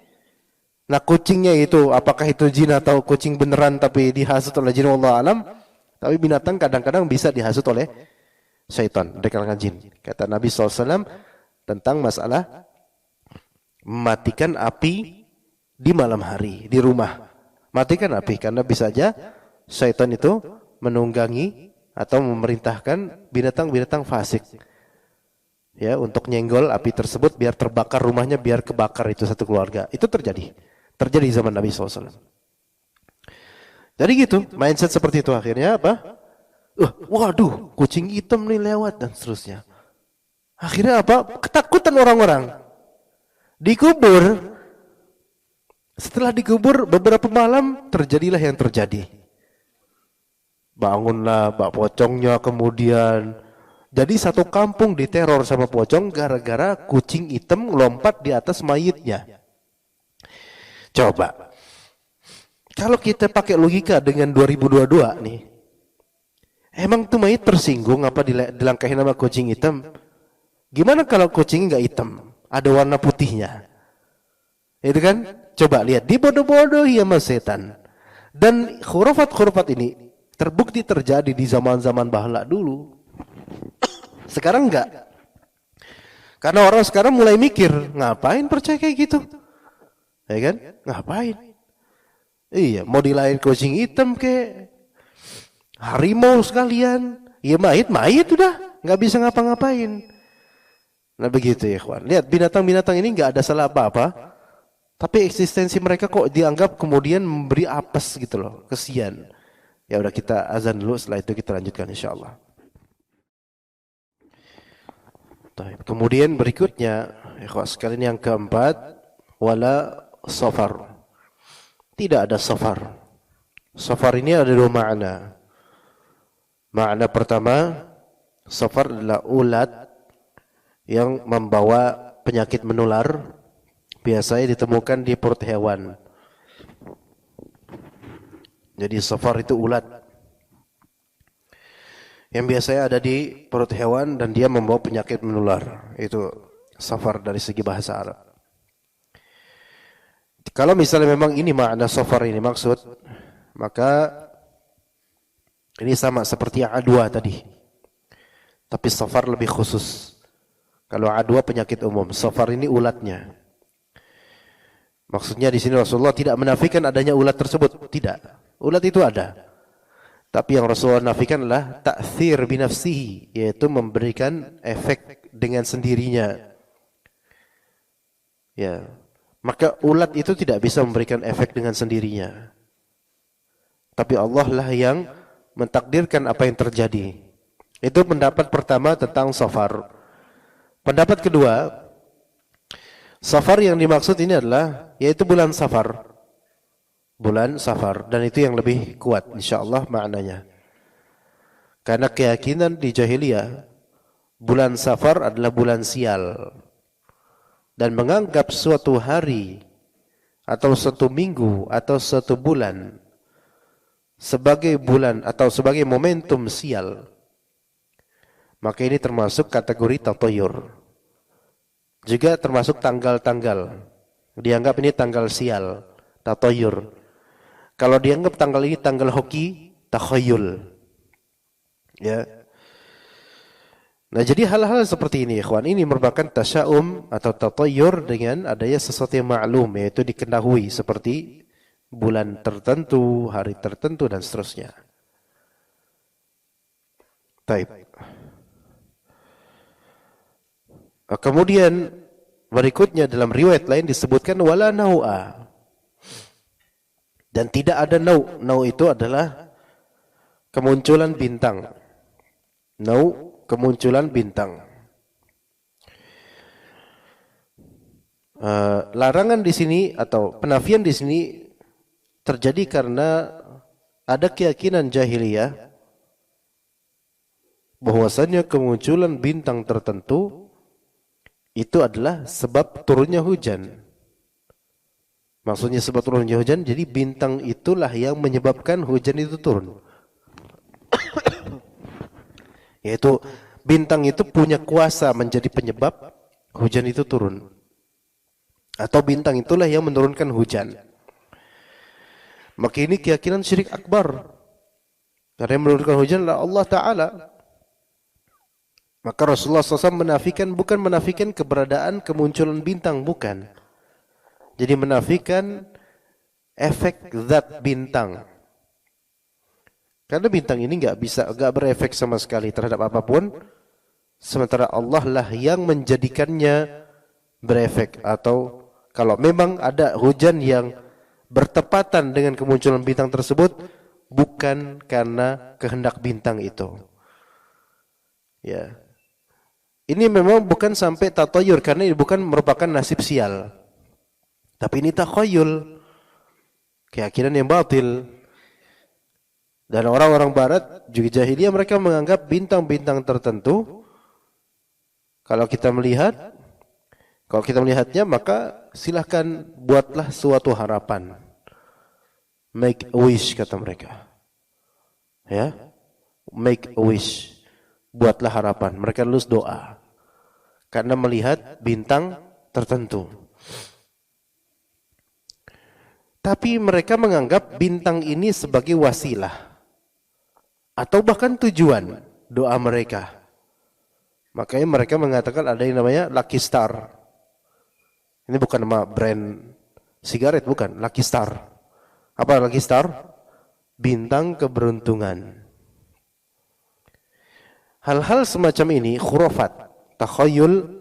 Nah, kucingnya itu apakah itu jin atau kucing beneran tapi dihasut oleh jin, wallahu alam. Tapi binatang kadang-kadang bisa dihasut oleh syaitan dari kalangan jin. Kata Nabi SAW tentang masalah mematikan api di malam hari di rumah. Matikan api karena bisa saja syaitan itu menunggangi atau memerintahkan binatang-binatang fasik. Ya, untuk nyenggol api tersebut biar terbakar rumahnya, biar kebakar itu satu keluarga. Itu terjadi di zaman Nabi SAW. Jadi gitu, mindset seperti itu akhirnya apa? Waduh, kucing hitam nih lewat dan seterusnya. Akhirnya apa? Ketakutan orang-orang. Dikubur. Setelah dikubur beberapa malam terjadilah yang terjadi. Bangunlah bak pocongnya kemudian. Jadi satu kampung diteror sama pocong gara-gara kucing hitam lompat di atas mayitnya. Coba. Kalau kita pakai logika dengan 2022 nih. Emang tuh mayit tersinggung apa dilangkahin sama kucing hitam? Gimana kalau kucingnya nggak hitam? Ada warna putihnya. Itu kan? Coba lihat, dibodoh-bodohi sama setan. Dan khurafat-khurafat ini terbukti terjadi di zaman-zaman bahala dulu. Sekarang enggak. Karena orang sekarang mulai mikir, ngapain percaya kayak gitu? Ya kan? Ngapain? Iya, mau dilain kucing hitam ke harimau sekalian. Ya mayit udah, nggak bisa ngapa-ngapain. Nah begitu ya kawan. Lihat binatang-binatang ini nggak ada salah apa-apa, tapi eksistensi mereka kok dianggap kemudian memberi apes gitu loh, kesian. Ya udah kita azan dulu, setelah itu kita lanjutkan insyaallah. Kemudian berikutnya, ikhwah sekalian yang keempat, wala safar. Tidak ada safar. Safar ini ada dua makna. Makna pertama, safar adalah ulat yang membawa penyakit menular, biasanya ditemukan di perut hewan. Jadi safar itu ulat yang biasanya ada di perut hewan dan dia membawa penyakit menular. Itu safar dari segi bahasa Arab. Kalau misalnya memang ini makna safar ini maksud, maka ini sama seperti yang adwa tadi. Tapi safar lebih khusus. Kalau adwa penyakit umum, safar ini ulatnya. Maksudnya di sini Rasulullah tidak menafikan adanya ulat tersebut, tidak. Ulat itu ada. Tapi yang Rasulullah nafikan adalah ta'thir binafsihi, yaitu memberikan efek dengan sendirinya. Ya. Maka ulat itu tidak bisa memberikan efek dengan sendirinya. Tapi Allah lah yang mentakdirkan apa yang terjadi. Itu pendapat pertama tentang safar. Pendapat kedua, safar yang dimaksud ini adalah yaitu bulan safar. Bulan safar, dan itu yang lebih kuat insyaallah maknanya. Karena keyakinan di jahiliyah bulan safar adalah bulan sial. Dan menganggap suatu hari atau suatu minggu atau suatu bulan sebagai bulan atau sebagai momentum sial, maka ini termasuk kategori tatayur. Juga termasuk tanggal-tanggal. Dianggap ini tanggal sial, tatayur. Kalau dianggap tanggal ini tanggal hoki, takhayul. Ya. Nah, jadi hal-hal seperti ini, ikhwan, ini merupakan tasya'um atau tatayur dengan adanya sesuatu yang maklum, yaitu diketahui seperti bulan tertentu, hari tertentu, dan seterusnya. Taib. Kemudian berikutnya dalam riwayat lain disebutkan wala nau'a. Dan tidak ada nau'. Nau' itu adalah kemunculan bintang. Nau', kemunculan bintang. Larangan di sini atau penafian di sini terjadi karena ada keyakinan jahiliyah bahwasannya kemunculan bintang tertentu itu adalah sebab turunnya hujan. Maksudnya sebab turunnya hujan, jadi bintang itulah yang menyebabkan hujan itu turun. Yaitu bintang itu punya kuasa menjadi penyebab hujan itu turun. Atau bintang itulah yang menurunkan hujan. Maka ini keyakinan syirik akbar. Karena yang menurunkan hujan adalah Allah Ta'ala. Maka Rasulullah SAW bukan menafikan keberadaan kemunculan bintang, bukan. Jadi menafikan efek zat bintang. Karena bintang ini enggak berefek sama sekali terhadap apapun, sementara Allah lah yang menjadikannya berefek. Atau kalau memang ada hujan yang bertepatan dengan kemunculan bintang tersebut, bukan karena kehendak bintang itu. Ya. Ini memang bukan sampai tatayur, karena ini bukan merupakan nasib sial. Tapi ini takhayul, keyakinan yang batil. Dan orang-orang barat juga jahiliyah, mereka menganggap bintang-bintang tertentu kalau kita melihatnya, maka silahkan buatlah suatu harapan. Make a wish, kata mereka. Ya, make a wish. Buatlah harapan. Mereka lulus doa karena melihat bintang tertentu. Tapi mereka menganggap bintang ini sebagai wasilah atau bahkan tujuan doa mereka. Makanya mereka mengatakan ada yang namanya Lucky Star. Ini bukan nama brand sigaret, bukan. Lucky Star. Apa Lucky Star? Bintang keberuntungan. Hal-hal semacam ini khurafat, takhayul,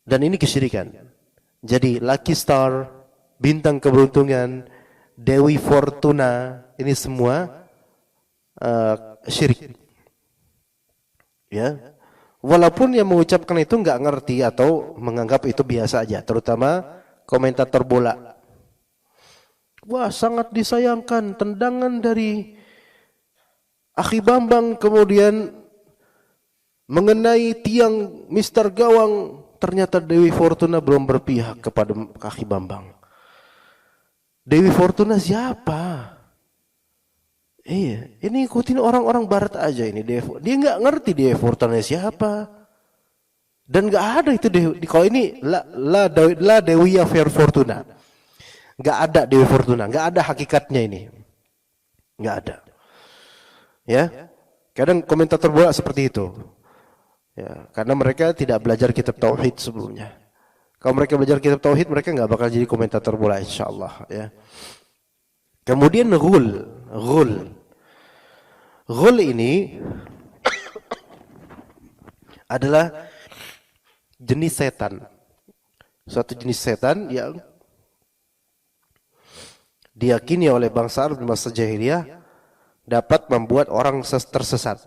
dan ini kesyirikan. Jadi Lucky Star, bintang keberuntungan, Dewi Fortuna, ini semua syirik. Ya. Walaupun yang mengucapkan itu enggak ngerti atau menganggap itu biasa aja, terutama komentator bola. Wah, sangat disayangkan tendangan dari Akhi Bambang kemudian mengenai tiang Mister Gawang, ternyata Dewi Fortuna belum berpihak kepada Akhi Bambang. Dewi Fortuna siapa? Iya, ini ikutin orang-orang barat aja ini. Dia nggak ngerti Dewi Fortuna siapa. Dan nggak ada itu kalau ini la Dewi Fortuna. Nggak ada Dewi Fortuna, nggak ada hakikatnya ini. Nggak ada. Ya. Kadang komentator bola seperti itu. Ya, karena mereka tidak belajar kitab tauhid sebelumnya. Kalau mereka belajar kitab tauhid, mereka nggak bakal jadi komentator bola, insyaallah. Ya. Kemudian ghul ini adalah jenis setan. Suatu jenis setan yang diyakini oleh bangsa Arab di masa jahiliyah dapat membuat orang tersesat.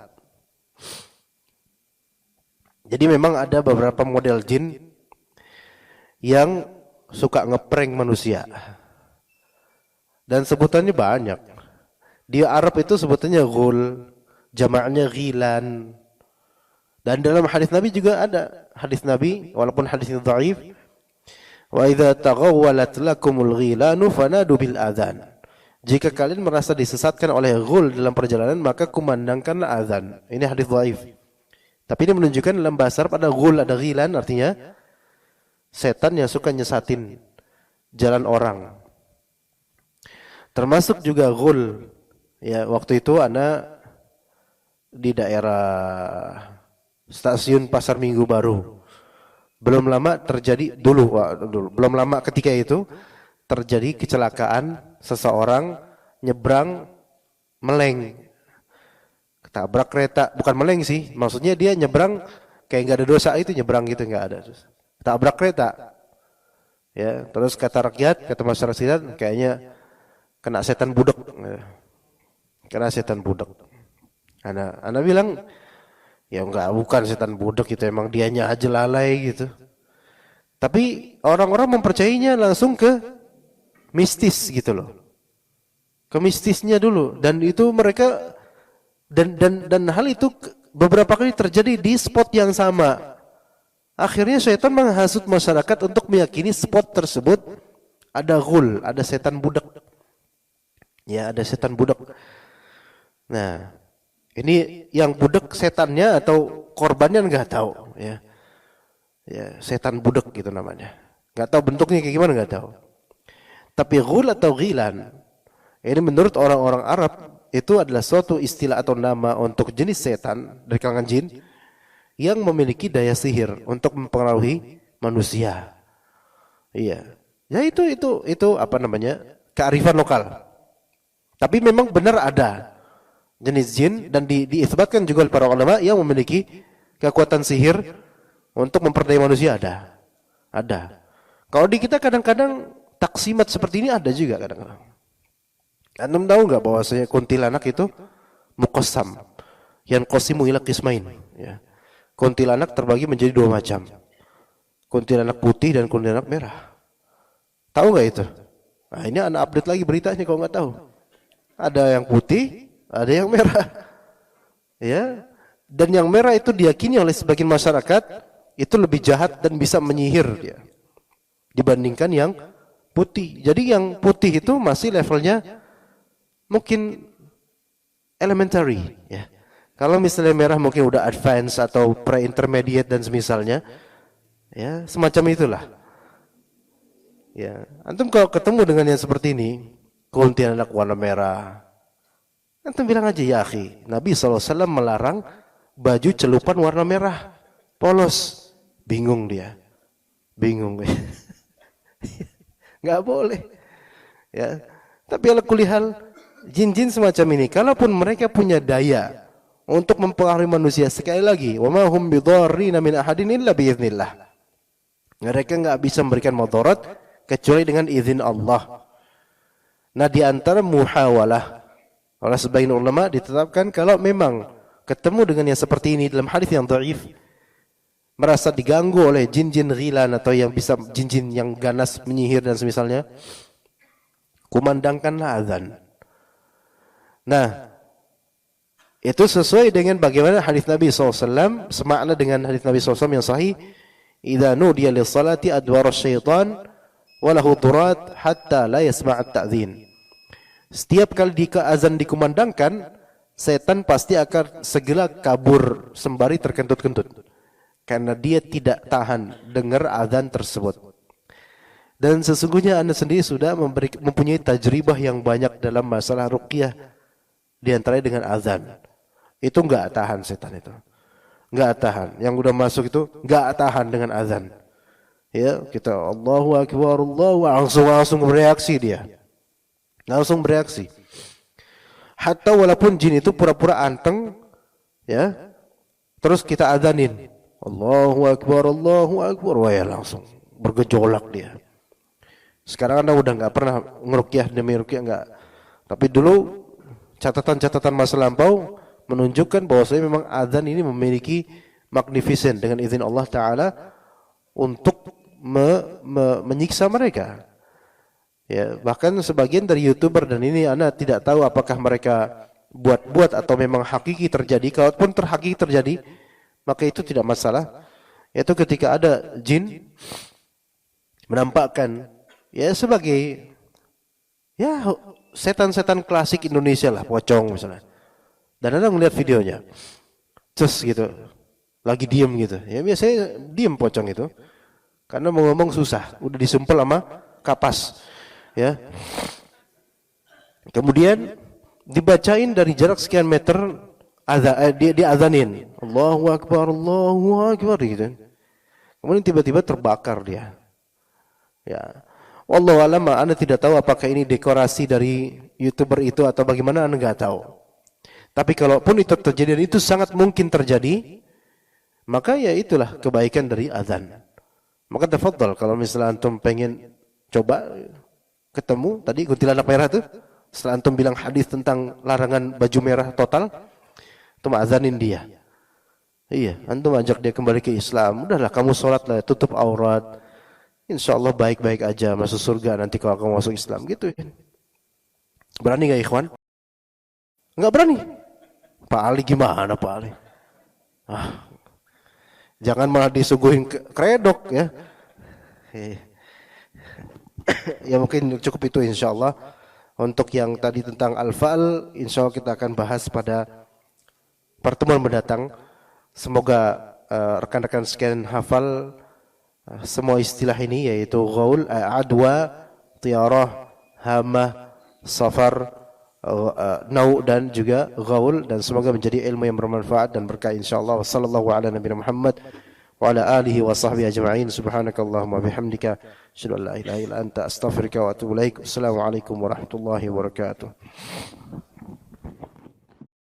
Jadi memang ada beberapa model jin yang suka ngeprank manusia. Dan sebutannya banyak. Di Arab itu sebutannya ghul, jamaknya ghilan. Dan dalam hadis Nabi juga ada. Hadis Nabi, walaupun hadisnya dhaif, wa idza taghawwalat lakumul ghilanu fanadu bil adzan. Jika kalian merasa disesatkan oleh ghul dalam perjalanan, maka kumandangkanlah azan. Ini hadis dhaif. Tapi ini menunjukkan dalam bahasa Arab ada ghul, ada ghilan, artinya setan yang suka nyesatin jalan orang. Termasuk juga ghul. Ya, waktu itu anak di daerah stasiun Pasar Minggu Baru. Belum lama terjadi belum lama ketika itu terjadi kecelakaan, seseorang nyebrang meleng. Ketabrak kereta, bukan meleng sih, maksudnya dia nyebrang kayak enggak ada dosa, itu nyebrang gitu enggak ada. Tabrak kereta. Ya, terus kata rakyat, kata masyarakat kayaknya kena setan budak. Kena setan budak. Ana bilang, ya enggak, bukan setan budak, itu emang dianya aja lalai gitu. Tapi orang-orang mempercayainya langsung ke mistis gitu loh. Ke mistisnya dulu, dan itu mereka dan hal itu beberapa kali terjadi di spot yang sama. Akhirnya syaitan menghasut masyarakat untuk meyakini spot tersebut ada ghul, ada setan budak. Ya, ada setan budak. Nah, ini yang budak setannya atau korbannya enggak tahu, ya. Ya, setan budak gitu namanya. Enggak tahu bentuknya kayak gimana, enggak tahu. Tapi ghul atau ghilan, ini menurut orang-orang Arab itu adalah suatu istilah atau nama untuk jenis setan dari kalangan jin yang memiliki daya sihir untuk mempengaruhi manusia. Iya. Ya itu apa namanya? Kearifan lokal. Tapi memang benar ada jenis jin dan diisbatkan juga oleh para ulama yang memiliki kekuatan sihir untuk memperdaya manusia ada. Ada. Kalau di kita kadang-kadang taksimat seperti ini ada juga kadang-kadang. Antum tahu enggak bahwasanya kuntilanak itu muqassam. Yang qasimu ila qismain, ya. Kuntilanak terbagi menjadi dua macam. Kuntilanak putih dan kuntilanak merah. Tahu enggak itu? Nah, ini anak update lagi beritanya kalau enggak tahu. Ada yang putih, ada yang merah. Ya. Dan yang merah itu diyakini oleh sebagian masyarakat itu lebih jahat dan bisa menyihir dia dibandingkan yang putih. Jadi yang putih itu masih levelnya mungkin elementary, ya. Kalau misalnya merah mungkin udah advance atau pre-intermediate dan semisalnya. Ya, semacam itulah. Ya, antum kalau ketemu dengan yang seperti ini, kuntilanak warna merah, antum bilang aja, ya akhi, Nabi SAW melarang baju celupan warna merah, polos. Bingung dia. Bingung. Enggak boleh. Ya. Tapi ala kulli hal, jin-jin semacam ini, kalaupun mereka punya daya untuk mempengaruhi manusia, sekali lagi, wa ma hum bidarrina min ahadin illa biiznillah. Mereka enggak bisa memberikan mudarat kecuali dengan izin Allah. Nah, di antara muhawalah oleh sebagian ulama ditetapkan kalau memang ketemu dengan yang seperti ini dalam hadis yang dhaif, merasa diganggu oleh jin-jin ghilan atau yang bisa jin-jin yang ganas menyihir dan semisalnya, kumandangkanlah azan. Nah, itu sesuai dengan bagaimana hadis Nabi SAW, semakna dengan hadis Nabi SAW yang sahih, idza nudiya lis-salati adwara syaitan wa lahu durat hatta la yasma' at-ta'dzin. Setiap kali azan dikumandangkan, setan pasti akan segera kabur sembari terkentut-kentut karena dia tidak tahan dengar azan tersebut. Dan sesungguhnya Anda sendiri sudah mempunyai tajribah yang banyak dalam masalah ruqyah, di antaranya dengan azan. Itu enggak tahan setan itu. nggak tahan. Yang udah masuk itu nggak tahan dengan azan. Ya, kita Allahu Akbar, langsung bereaksi dia. Langsung bereaksi. Hatta walaupun jin itu pura-pura anteng, ya, terus kita adzanin, Allahu Akbar, wah ya langsung bergejolak dia. Sekarang Anda udah nggak pernah ngeruqyah demi ruqyah nggak. Tapi dulu catatan-catatan masa lampau menunjukkan bahwasanya memang azan ini memiliki magnificent dengan izin Allah Taala untuk menyiksa mereka. Ya, bahkan sebagian dari YouTuber, dan ini Anda tidak tahu apakah mereka buat-buat atau memang hakiki terjadi. Kalaupun terhakiki terjadi, maka itu tidak masalah. Yaitu ketika ada jin menampakkan ya sebagai ya setan-setan klasik Indonesia lah, pocong misalnya. Dan Anda melihat videonya. Gitu. Lagi diem gitu. Ya biasanya diem pocong itu. Karena mau ngomong susah, udah disumpel sama kapas. Ya. Kemudian dibacain dari jarak sekian meter, dia azanin, Allahu Akbar gitu. Kemudian tiba-tiba terbakar dia. Ya. Wallahu a'lam, Anda tidak tahu apakah ini dekorasi dari YouTuber itu atau bagaimana, Anda nggak tahu. Tapi kalaupun itu terjadi, dan itu sangat mungkin terjadi, maka ya itulah kebaikan dari azan. Maka tafadhal kalau misalnya antum pengen coba ketemu tadi kuntilanak merah tuh, setelah antum bilang hadis tentang larangan baju merah total, antum azanin dia. Iya, antum ajak dia kembali ke Islam. Udahlah kamu sholatlah, tutup aurat. Insyaallah baik-baik aja, masuk surga nanti kalau kamu masuk Islam gitu. Berani enggak ikhwan? Enggak berani. Pak Ali gimana Pak Ali? Jangan malah disuguhin kredok ya. Ya mungkin cukup itu insyaallah. Untuk yang tadi tentang al-fa'al, insyaallah kita akan bahas pada pertemuan mendatang. Semoga rekan-rekan sekalian hafal semua istilah ini, yaitu ghaul, adwa, tiarah, hamah, safar, nau, dan juga ghaul, dan semoga menjadi ilmu yang bermanfaat dan berkah insyaallah. Wassallallahu ala nabiyina Muhammad wa ala alihi wa sahbihi ajma'in. Subhanakallahumma bihamdika asyhadu an la ilaha illa anta astaghfiruka wa atubu ilaik. Assalamualaikum warahmatullahi wabarakatuh.